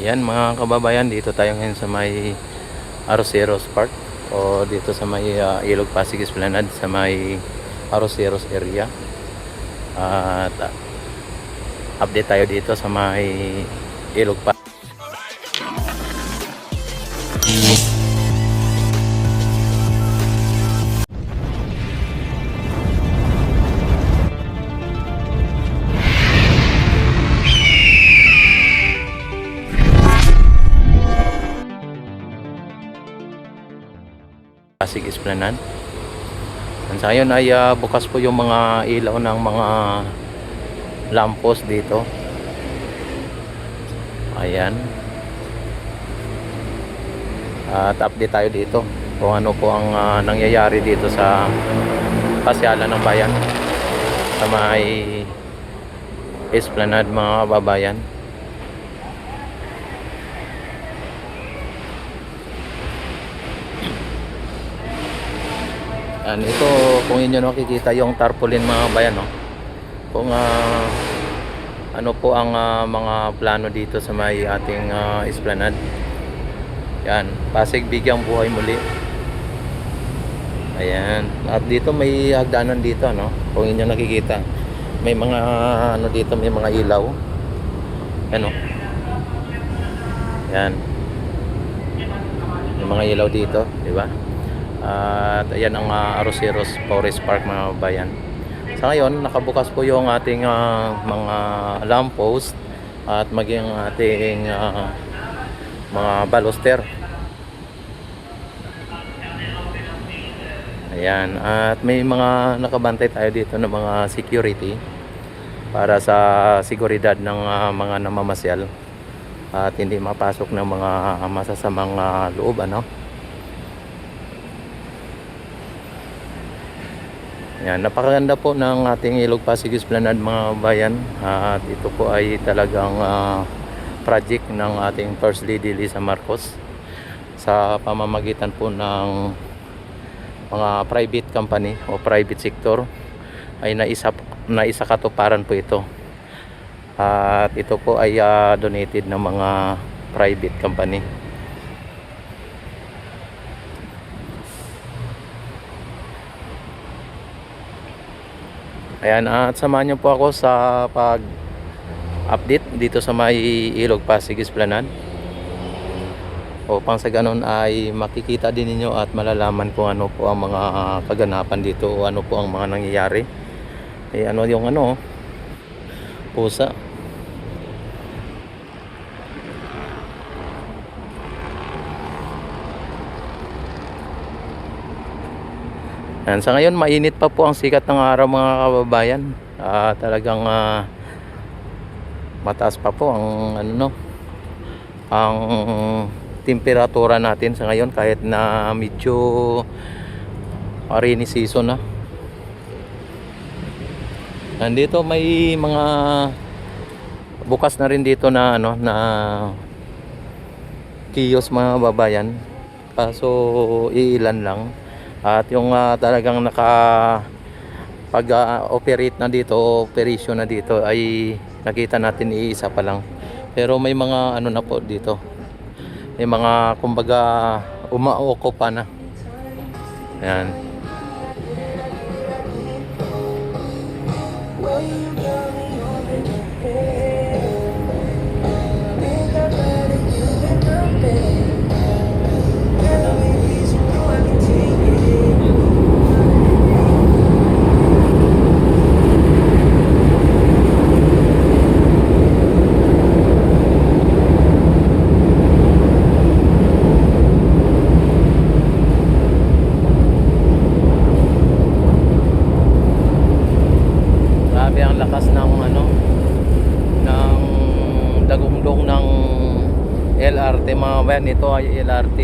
Ayan mga kababayan, dito tayo ngayon sa may Arroceros Park o dito sa may Ilog Pasig Esplanade sa may Arroceros area. At update tayo dito sa may Ilog Pasig. Pasig Esplanade. Sa ngayon ay bukas po yung mga ilaw ng mga lamppost dito. Ayan. At update tayo dito kung ano po ang nangyayari dito sa pasyalan ng bayan sa may Esplanade mga kababayan. Yan, ito kung inyo nakikita yung tarpaulin mga bayan, no? Kung ano po ang mga plano dito sa may ating Esplanade. Yan, Pasig bigyang buhay muli. Ayan, at dito may hagdanan dito, no? Kung inyo nakikita, may mga ano dito, may mga ilaw. Ano? Yan. May mga ilaw dito, di ba? At ayan ang Arroceros Forest Park mga bayan. Sa ngayon nakabukas po yung ating mga lamppost at maging ating mga baluster. Ayan, at may mga nakabantay tayo dito ng mga security para sa seguridad ng mga namamasyal at hindi mapasok ng mga masasamang loob, ano. Yan, napakaganda po ng ating Ilog Pasig Esplanade mga bayan. At ito po ay talagang project ng ating First Lady Lisa Marcos sa pamamagitan po ng mga private company o private sector ay naisakatuparan po ito. At ito po ay donated ng mga private company. Ayan, at samahan niyo po ako sa pag-update dito sa may Ilog Pasig Esplanade. Upang sa ganun ay makikita din ninyo at malalaman kung ano po ang mga kaganapan dito o ano po ang mga nangyayari. Ano yung pusa. Yan, sa ngayon mainit pa po ang sikat ng araw mga kababayan. Talagang mataas pa po ang ang temperatura natin sa ngayon kahit na medyo rainy season na. Nandito may mga bukas na rin dito na na kiosk mga kababayan. Kaso iilan lang. At yung talagang pag-operate na dito, operation na dito ay nakita natin iisa pa lang. Pero may mga na po dito. May mga kumbaga umaokupa na. Ayan. Ang lakas ng ng dagundong ng LRT mga bayan. Ito ay LRT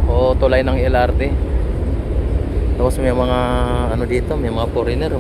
o tulay ng LRT. Tapos may mga dito, may mga foreigner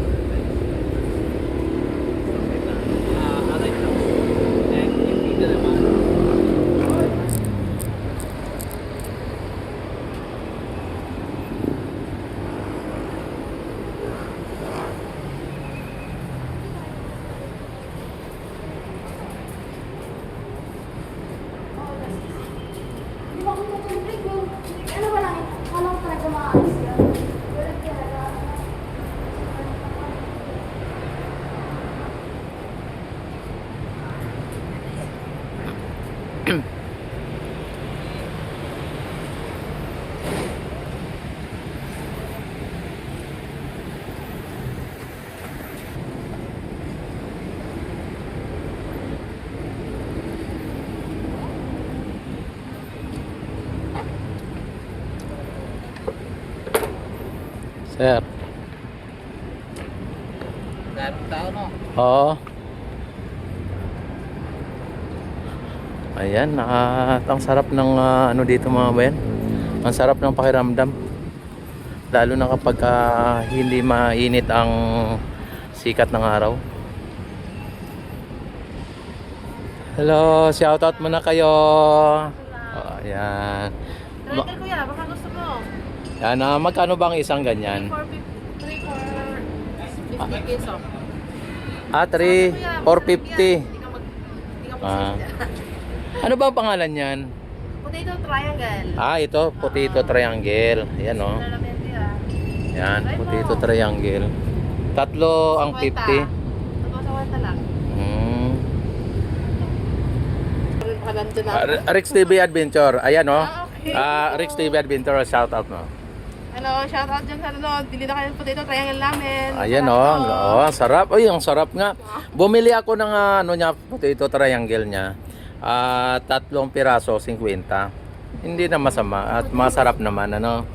Sir. Daming tao, no? Oo. Ayan, at ang sarap ng ano dito mga bayan. Ang sarap ng pakiramdam. Lalo na kapag hindi mainit ang sikat ng araw. Hello, shoutout muna kayo. Oh, ayan. Driver kuya, baka gusto mo. Yan, magkano bang isang ganyan? 3 for 50 peso. 3, 450. Hindi ka Ah. mag Ano ba ang pangalan niyan? Potato triangle. Ito, potato triangle. Ayan o. Yan, potato triangle. Tatlo ang 50. Tapos sa lang. Rex TV Adventure. Ayan o. Okay. Rex TV Adventure, shout out mo. Hello, shout out dyan sa ano. Bili na kayo ng potato triangle namin. Ayan o. Oh, sarap. Ay, ang sarap nga. Bumili ako ng ano niya, potato triangle niya. 3 piraso, 50. Hindi na masama at masarap naman, ano.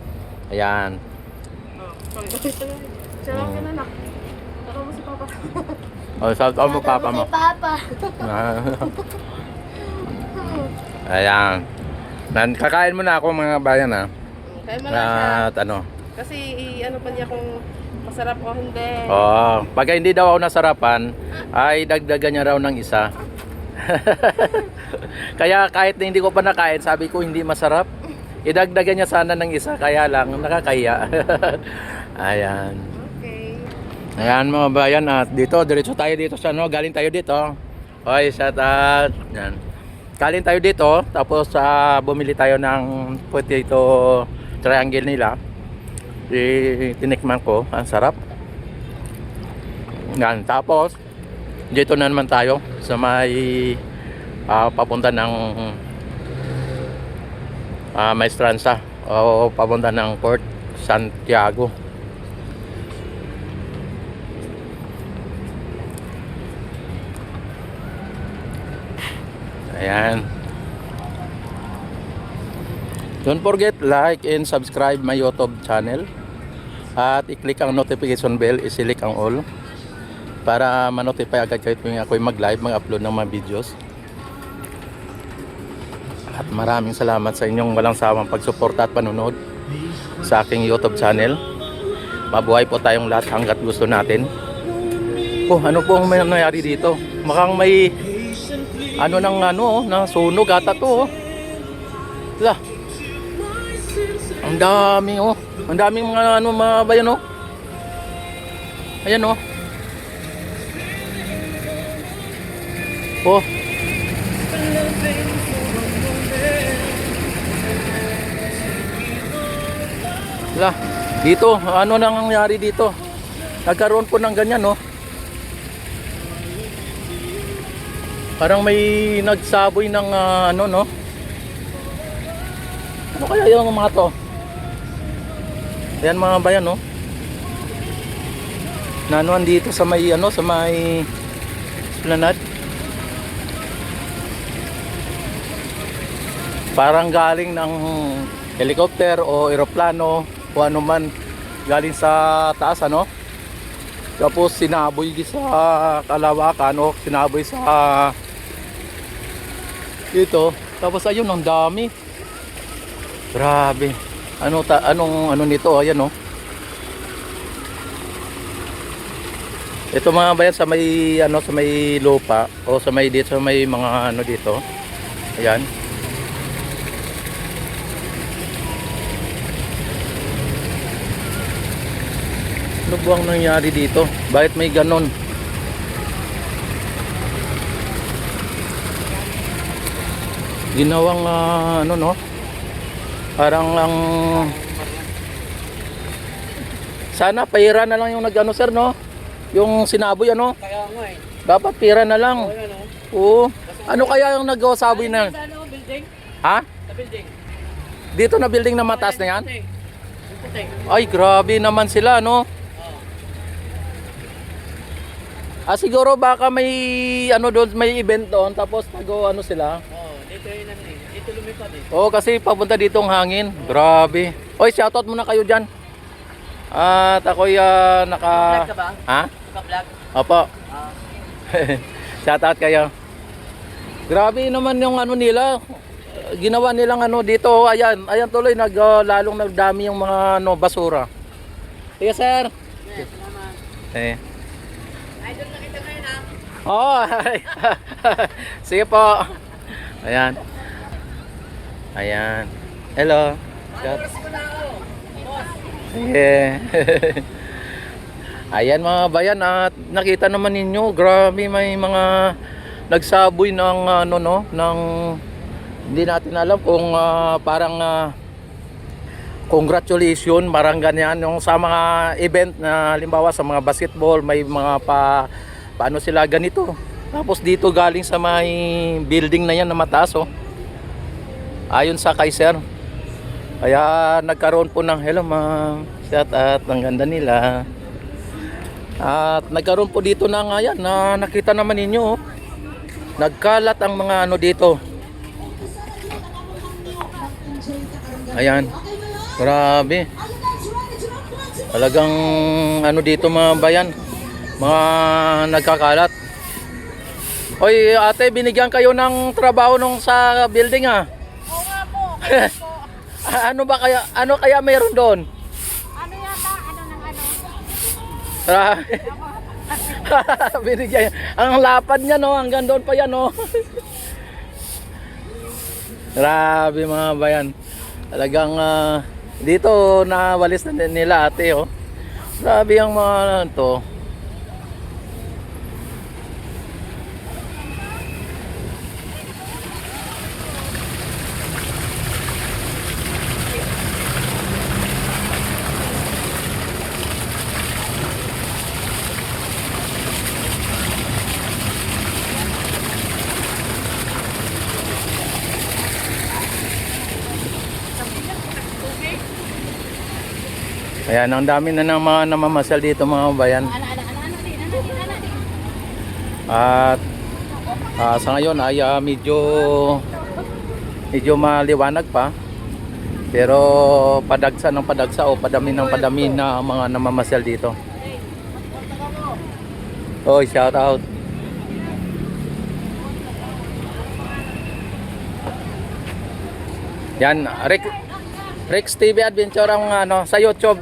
Ayan. Shout out ka na nak. Ako mo si Papa. Oh, shout out mo papa mo. Papa. Ayan. Kakain muna ako mga bayan ha. Kaya mo na siya. At ano. Kasi ano pa niya kung masarap o hindi. Pagka hindi daw ako nasarapan, ay dagdagan niya raw ng isa. Kaya kahit na hindi ko pa nakain, sabi ko hindi masarap. Idagdagan niya sana ng isa, kaya lang nakakahiya. Ayan. Okay. Ayan mga bayan, at dito, diretso tayo dito sa ano, galing tayo dito. Okay, shout out. Yan. Galing tayo dito, tapos bumili tayo ng potato triangle nila. Tinikman ko, ang sarap. Yan, tapos dito na naman tayo sa may papunta ng Maestranza o papunta ng Port Santiago. Ayan. Don't forget like and subscribe my YouTube channel. At i-click ang notification bell, i-select ang all para ma-notify agad kayo tuwing ako'y mag-live, mag-upload ng mga videos. At maraming salamat sa inyong walang sawang pagsuporta at panunod sa aking YouTube channel. Mabuhay po tayong lahat hanggat gusto natin. Ano po ang may nangyari dito? Makang may ng sunog ata to. Lah. Ang dami Ang daming mga mga bayan Ayan Lah, dito, ano nang nangyari dito? Nagkaroon po ng ganyan, Parang may nagsaboy ng Ano kaya yung mga to? Ayan mga bayan, Nanuan dito sa may sa may esplanade. Parang galing ng helicopter o eroplano o ano man galing sa taas, Tapos sinaboy sa kalawakan sinaboy sa dito. Tapos ayun, ang dami. Grabe. Anong nito? Ayan Ito mga bayan sa may sa may lupa o sa may dito sa may mga dito. Ayan. Ano buwang nangyari dito? Bakit may ganon? Ginawang parang lang sana pera na lang yung sir, yung sinaboy Kaya nga dapat pera na lang. Oo. Ano kaya yung nagsaboy na? Sa building? Ha? Sa building. Dito na building na mataas na yan? Ay, grabe naman sila, siguro baka may doon, may event doon tapos sila. Dito lumipad kasi papunta dito ang hangin. Grabe. Oy, shoutout muna kayo diyan. At ako'y naka... Vlog ka ba? Ha? Naka-vlog? Opo. Ah. Shoutout kayo. Grabe naman yung ano nila. Ginawa nilang ano dito. Ayan, ayan tuloy lalong nagdami yung mga ano, basura. Sige, sir. Yes, salamat. Eh. Idol na kita ngayon ha. Oh. Sige po. Ayan. Ayan. Hello. Oras ko na ako. Sige. Ayan mga bayan, at nakita naman ninyo, grabe may mga nagsaboy ng ano no, ng hindi natin alam kung parang congratulations, parang ganyan yung sa mga event na halimbawa sa mga basketball, may mga paano sila ganito. Tapos dito galing sa may building na yan na mataas oh. Ayon sa Kaiser. Kaya nagkaroon po ng hello ma'am, shout out, ang ganda nila. At nagkaroon po dito ng ayan na nakita naman ninyo oh. Nagkalat ang mga ano dito. Ayan. Grabe. Talagang ano dito mga bayan, mga nagkakalat. Oy, ate, binigyan kayo ng trabaho nung sa building ah. Oo nga po. Okay po. Ano kaya meron doon? Ano yata? Ano ng ano? Grabe. Binigyan. Ang lapad niya no, hanggang doon pa yan no. Grabe mga bayan. Talagang dito nawalis na nila ate oh. Grabe ang mga ano to. Ayan, ang dami na ng mga namamasyal dito mga bayan. At sa ngayon ay medyo maliwanag pa. Pero padagsa ng padagsa o padami ng padami na mga namamasyal dito. Oh, shout out. Yan, Rex TV Adventure ang ano sa YouTube,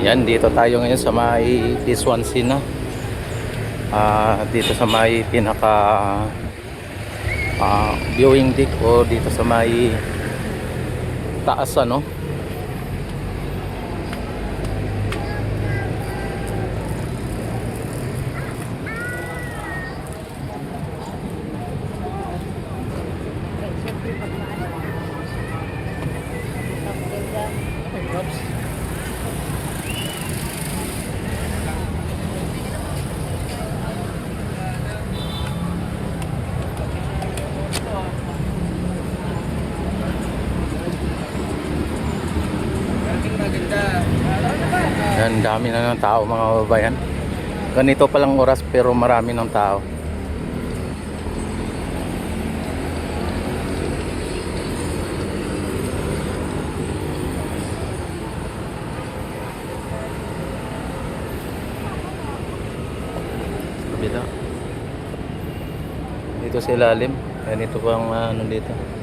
Ayan, dito tayo ngayon sa may Swansea na. Dito sa may pinaka viewing deck o dito sa may taas ano. dami na ng tao mga kababayan. Ganito palang oras pero marami ng tao. Kabila. Dito sa ilalim. Ganito pa ang ano dito. Ano?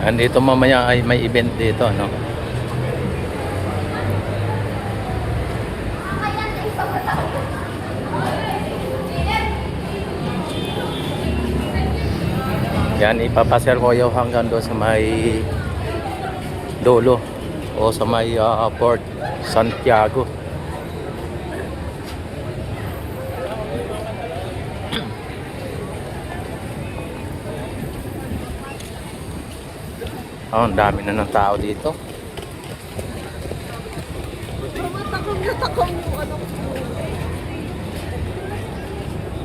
Andito mamaya ay may event dito, no? Yan, ipapasir ko yung hanggang doon sa may dulo o sa may Port Santiago. Oh, ang dami na ng tao dito. Takong na takong yung ano.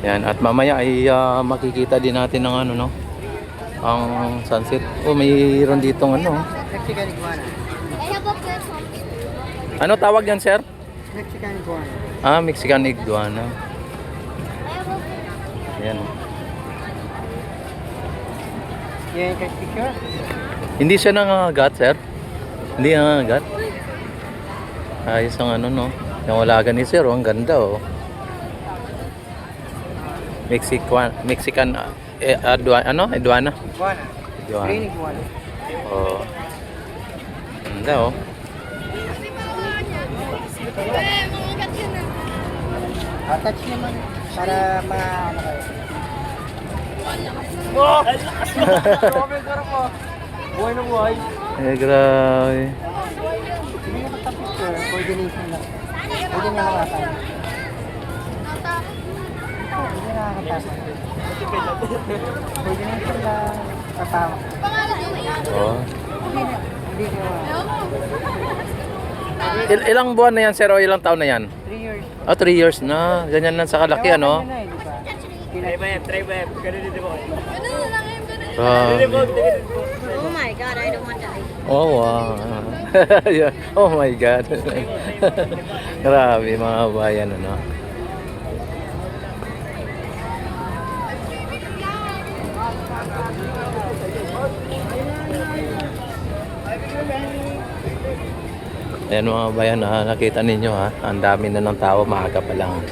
Yan, at mamaya ay makikita din natin ng ano, no? Ang sunset. Oh, mayroon ditong ano. Mexican iguana. Ano tawag yan, sir? Mexican iguana. Ah, Mexican iguana. Yan. Yan yung picture. Hindi siya nangangagat, sir? Hindi nangangagat? Ayos ang ano, no? Yung walagan ni sir, oh, ang ganda, oh. Mexican iguana? Iguana. Iguana. Green iguana. Oh. Ganda, oh. Attach naman para ano kayo. Grabe sarap mo. Buhay na buhay. Grabe. Hindi na picture. Coordination lang. Pwede na nakakatawa. Pwede na nakakatawa. Coordination lang. Tatawa. Oh. Hindi ko. Ilang buwan na yan, sir, o ilang taon na yan? 3 years. Oh, 3 years na. Ganyan na sa kalaki, ano? Try ba? Ganun din po. Oh my god, I don't want to. Oh, wow. Yeah. Oh my God. Grabe, mga bayan, ano? Ayan mga bayan, nakita ninyo, ha, ang dami na ng tao, maaga pa lang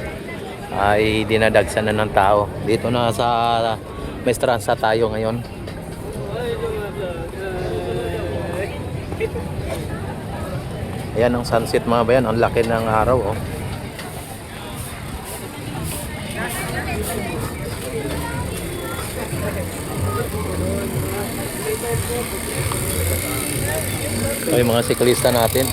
ay dinadagsan na ng tao. Dito na sa Maestranza tayo ngayon. Ayan ang sunset mga bayan, ang laki ng araw, oh. Ay, mga siklista natin.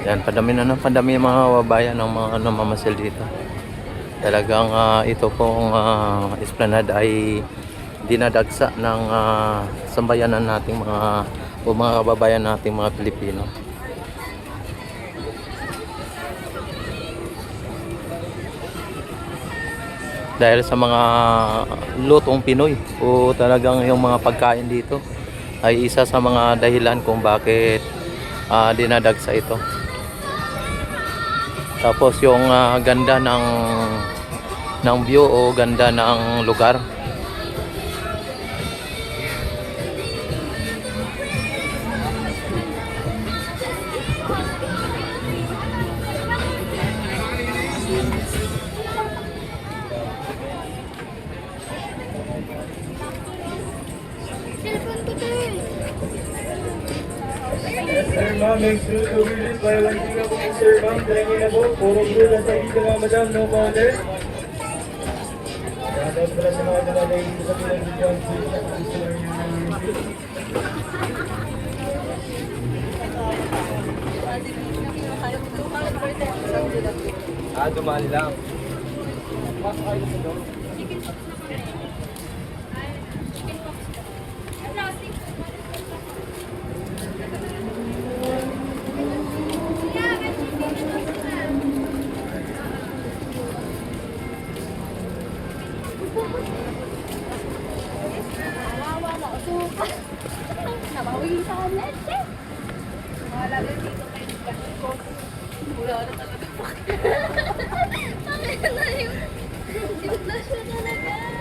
Yan, padami na ng padami yung mga babayan ng mga namamasyal dito. Talagang ito pong esplanade ay dinadagsa ng sambayanan nating mga kababayan nating mga Pilipino. Dahil sa mga lutong Pinoy o talagang yung mga pagkain dito ay isa sa mga dahilan kung bakit dinadagsa ito. Tapos yung ganda ng view o ganda ng lugar. Sir, ma'am, next through to release by one thing ako po, sir, ma'am. Training na po. Puro blue na sa dito mga madam, no powder. Shoutout pala sa mga dumalay dito sa Pilang Video. Sir, yung Dumali lang.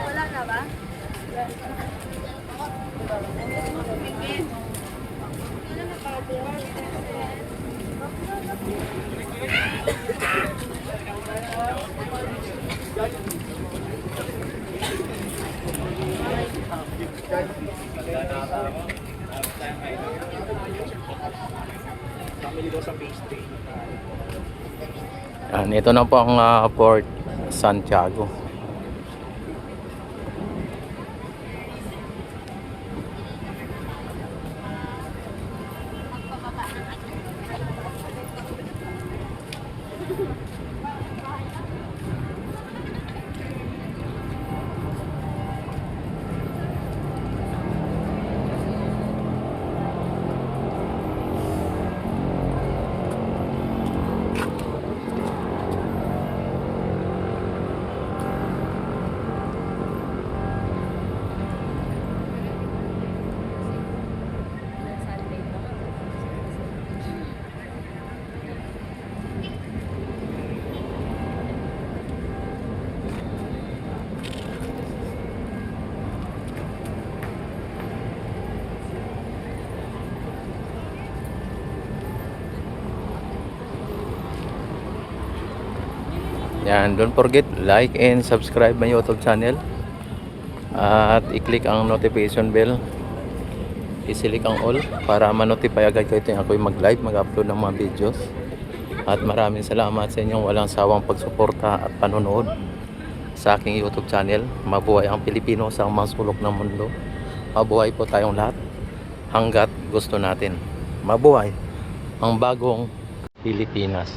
Wala na ba? Ito na po ang Port Santiago. Yan, don't forget like and subscribe my YouTube channel. At i-click ang notification bell. I-select ang all para ma-notify agad kayo tuwing ako'y mag-live, mag-upload ng mga videos. At maraming salamat sa inyong walang sawang pagsuporta at panonood sa aking YouTube channel. Mabuhay ang Pilipino sa mga sulok ng mundo. Mabuhay po tayong lahat hanggat gusto natin. Mabuhay ang bagong Pilipinas.